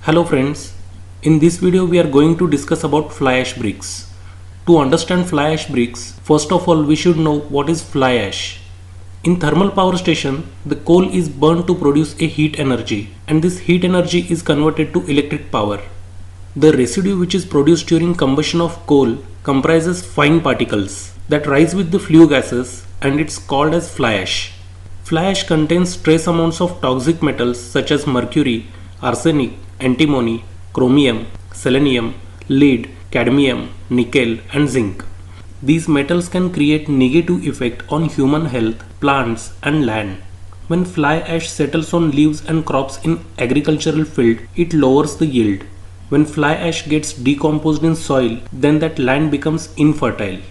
Hello friends, in this video we are going to discuss about fly ash bricks. To understand fly ash bricks, first of all we should know what is fly ash. In thermal power station, the coal is burned to produce a heat energy and this heat energy is converted to electric power. The residue which is produced during combustion of coal comprises fine particles that rise with the flue gases and it's called as fly ash. Fly ash contains trace amounts of toxic metals such as mercury, arsenic, antimony, chromium, selenium, lead, cadmium, nickel and zinc. These metals can create negative effect on human health, plants and land. When fly ash settles on leaves and crops in agricultural field, it lowers the yield. When fly ash gets decomposed in soil, then that land becomes infertile.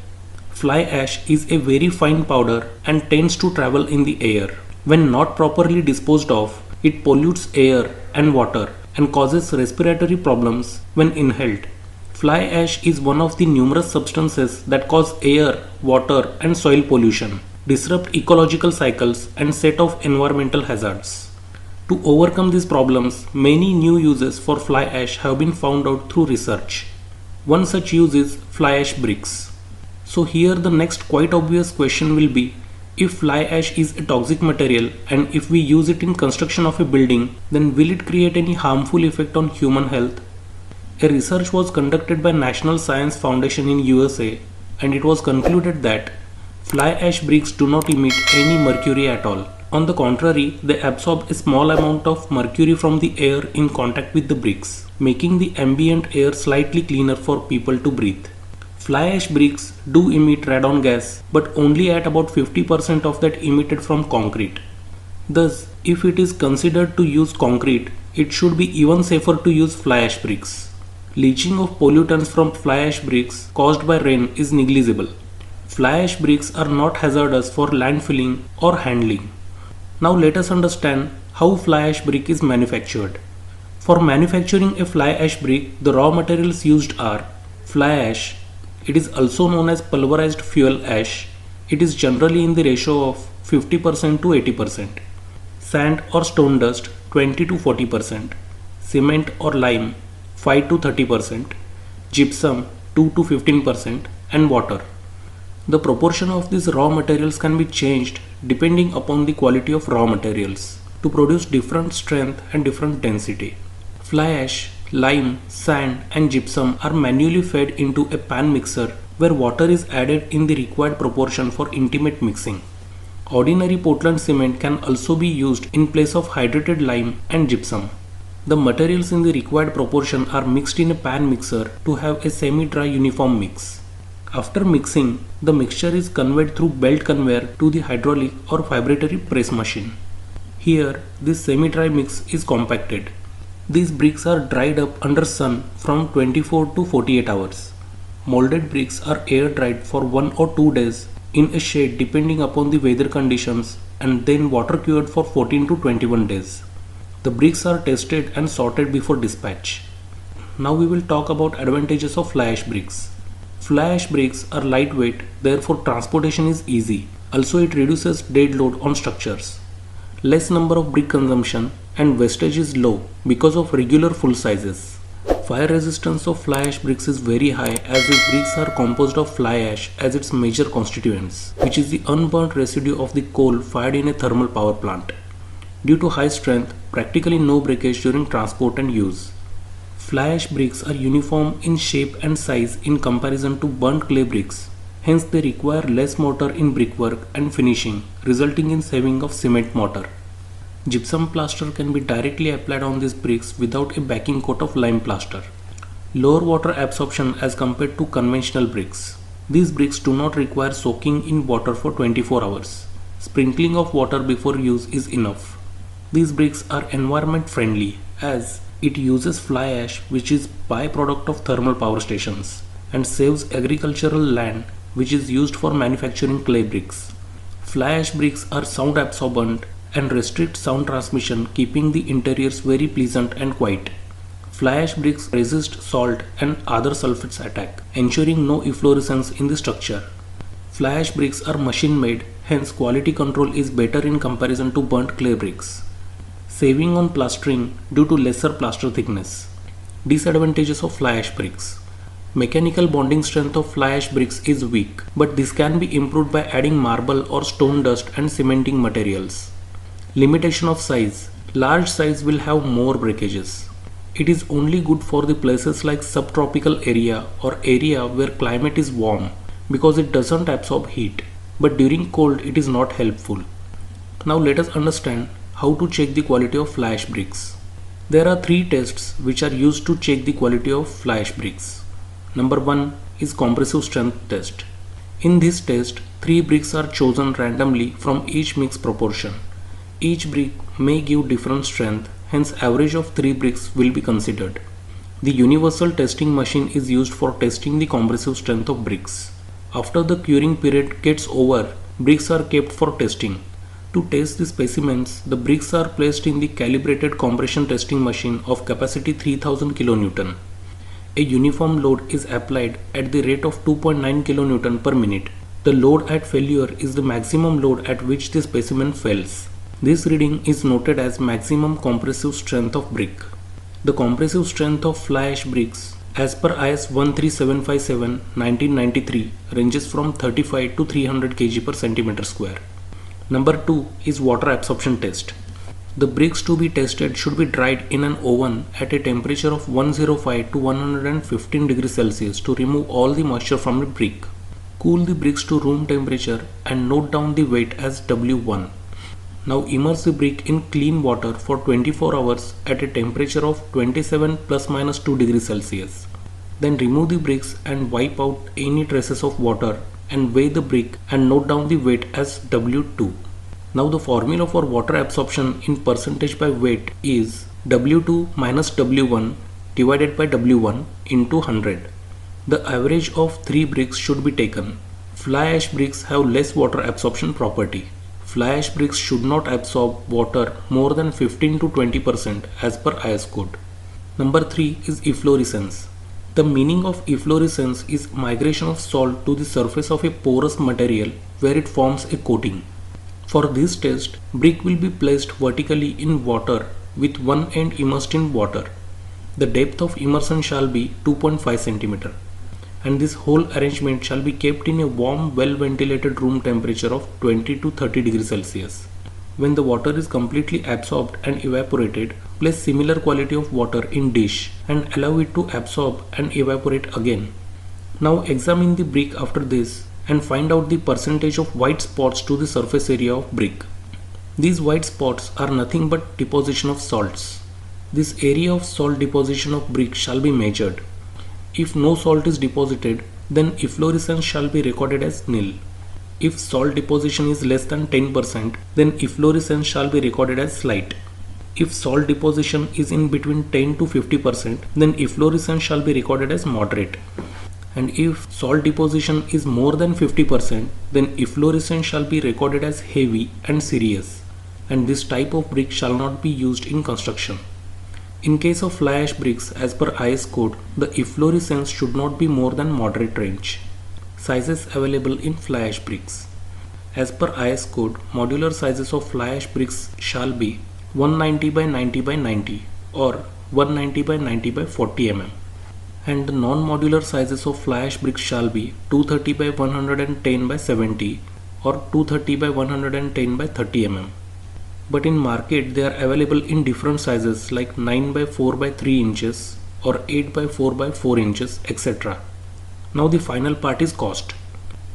Fly ash is a very fine powder and tends to travel in the air. When not properly disposed of, it pollutes air and water and causes respiratory problems when inhaled. Fly ash is one of the numerous substances that cause air, water and soil pollution, disrupt ecological cycles and set off environmental hazards. To overcome these problems, many new uses for fly ash have been found out through research. One such use is fly ash bricks. So here the next quite obvious question will be, if fly ash is a toxic material and if we use it in construction of a building, then will it create any harmful effect on human health? A research was conducted by National Science Foundation in USA and it was concluded that fly ash bricks do not emit any mercury at all. On the contrary, they absorb a small amount of mercury from the air in contact with the bricks, making the ambient air slightly cleaner for people to breathe. Fly ash bricks do emit radon gas, but only at about 50% of that emitted from concrete. Thus, if it is considered to use concrete, it should be even safer to use fly ash bricks. Leaching of pollutants from fly ash bricks caused by rain is negligible. Fly ash bricks are not hazardous for landfilling or handling. Now let us understand how fly ash brick is manufactured. For manufacturing a fly ash brick, the raw materials used are fly ash. It is also known as pulverized fuel ash. It is generally in the ratio of 50% to 80%. Sand or stone dust 20 to 40%. Cement or lime 5 to 30%. Gypsum 2 to 15% and water. The proportion of these raw materials can be changed depending upon the quality of raw materials to produce different strength and different density. Fly ash, lime, sand and gypsum are manually fed into a pan mixer where water is added in the required proportion for intimate mixing. Ordinary Portland cement can also be used in place of hydrated lime and gypsum. The materials in the required proportion are mixed in a pan mixer to have a semi-dry uniform mix. After mixing, the mixture is conveyed through belt conveyor to the hydraulic or vibratory press machine. Here, this semi-dry mix is compacted. These bricks are dried up under sun from 24 to 48 hours. Molded bricks are air dried for 1 or 2 days in a shade depending upon the weather conditions and then water cured for 14 to 21 days. The bricks are tested and sorted before dispatch. Now we will talk about advantages of fly ash bricks. Fly ash bricks are lightweight, therefore transportation is easy. Also it reduces dead load on structures. Less number of brick consumption and wastage is low because of regular full sizes. Fire resistance of fly ash bricks is very high as these bricks are composed of fly ash as its major constituents, which is the unburnt residue of the coal fired in a thermal power plant. Due to high strength, practically no breakage during transport and use. Fly ash bricks are uniform in shape and size in comparison to burnt clay bricks. Hence they require less mortar in brickwork and finishing, resulting in saving of cement mortar. Gypsum plaster can be directly applied on these bricks without a backing coat of lime plaster. Lower water absorption as compared to conventional bricks. These bricks do not require soaking in water for 24 hours. Sprinkling of water before use is enough. These bricks are environment friendly as it uses fly ash, which is byproduct of thermal power stations, and saves agricultural land which is used for manufacturing clay bricks. Fly ash bricks are sound absorbent and restrict sound transmission, keeping the interiors very pleasant and quiet. Fly ash bricks resist salt and other sulfates attack, ensuring no efflorescence in the structure. Fly ash bricks are machine made, hence quality control is better in comparison to burnt clay bricks. Saving on plastering due to lesser plaster thickness. Disadvantages of fly ash bricks. Mechanical bonding strength of fly ash bricks is weak, but this can be improved by adding marble or stone dust and cementing materials. Limitation of size. Large size will have more breakages. It is only good for the places like subtropical area or area where climate is warm because it doesn't absorb heat, but during cold it is not helpful. Now let us understand how to check the quality of fly ash bricks. There are three tests which are used to check the quality of fly ash bricks. Number 1 is compressive strength test. In this test, 3 bricks are chosen randomly from each mix proportion. Each brick may give different strength, hence average of 3 bricks will be considered. The universal testing machine is used for testing the compressive strength of bricks. After the curing period gets over, bricks are kept for testing. To test the specimens, the bricks are placed in the calibrated compression testing machine of capacity 3000 kN. A uniform load is applied at the rate of 2.9 kN per minute. The load at failure is the maximum load at which the specimen fails. This reading is noted as maximum compressive strength of brick. The compressive strength of fly ash bricks as per IS 13757 1993 ranges from 35 to 300 kg per centimeter square. Number 2 is water absorption test. The bricks to be tested should be dried in an oven at a temperature of 105 to 115 degrees Celsius to remove all the moisture from the brick. Cool the bricks to room temperature and note down the weight as W1. Now immerse the brick in clean water for 24 hours at a temperature of 27 plus minus 2 degrees Celsius. Then remove the bricks and wipe out any traces of water and weigh the brick and note down the weight as W2. Now the formula for water absorption in percentage by weight is W2 minus W1 divided by W1 into 100. The average of 3 bricks should be taken. Fly ash bricks have less water absorption property. Fly ash bricks should not absorb water more than 15 to 20% as per IS code. Number 3 is efflorescence. The meaning of efflorescence is migration of salt to the surface of a porous material where it forms a coating. For this test, brick will be placed vertically in water with one end immersed in water. The depth of immersion shall be 2.5 cm. And this whole arrangement shall be kept in a warm, well ventilated room temperature of 20 to 30 degrees Celsius. When the water is completely absorbed and evaporated, place similar quality of water in dish and allow it to absorb and evaporate again. Now examine the brick after this and find out the percentage of white spots to the surface area of brick. These white spots are nothing but deposition of salts. This area of salt deposition of brick shall be measured. If no salt is deposited, then efflorescence shall be recorded as nil. If salt deposition is less than 10%, then efflorescence shall be recorded as slight. If salt deposition is in between 10 to 50%, then efflorescence shall be recorded as moderate. And if salt deposition is more than 50%, then efflorescence shall be recorded as heavy and serious. And this type of brick shall not be used in construction. In case of fly ash bricks, as per IS code, the efflorescence should not be more than moderate range. Sizes available in fly ash bricks. As per IS code, modular sizes of fly ash bricks shall be 190 by 90 by 90 or 190 by 90 by 40 mm. And the non-modular sizes of fly ash bricks shall be 230 by 110 by 70 or 230 by 110 by 30 mm. But in market they are available in different sizes like 9 by 4 by 3 inches or 8 by 4 by 4 inches, etc. Now the final part is cost.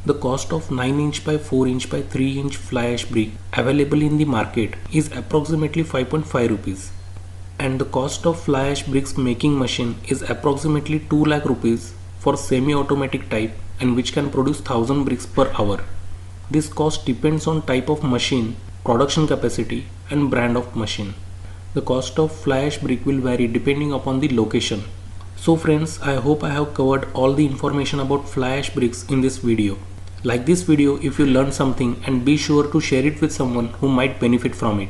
The cost of 9 inch by 4 inch by 3 inch fly ash brick available in the market is approximately 5.5 rupees. And the cost of fly ash bricks making machine is approximately 2 lakh rupees for semi-automatic type and which can produce 1000 bricks per hour. This cost depends on type of machine, production capacity and brand of machine. The cost of fly ash brick will vary depending upon the location. So friends, I hope I have covered all the information about fly ash bricks in this video. Like this video if you learned something and be sure to share it with someone who might benefit from it.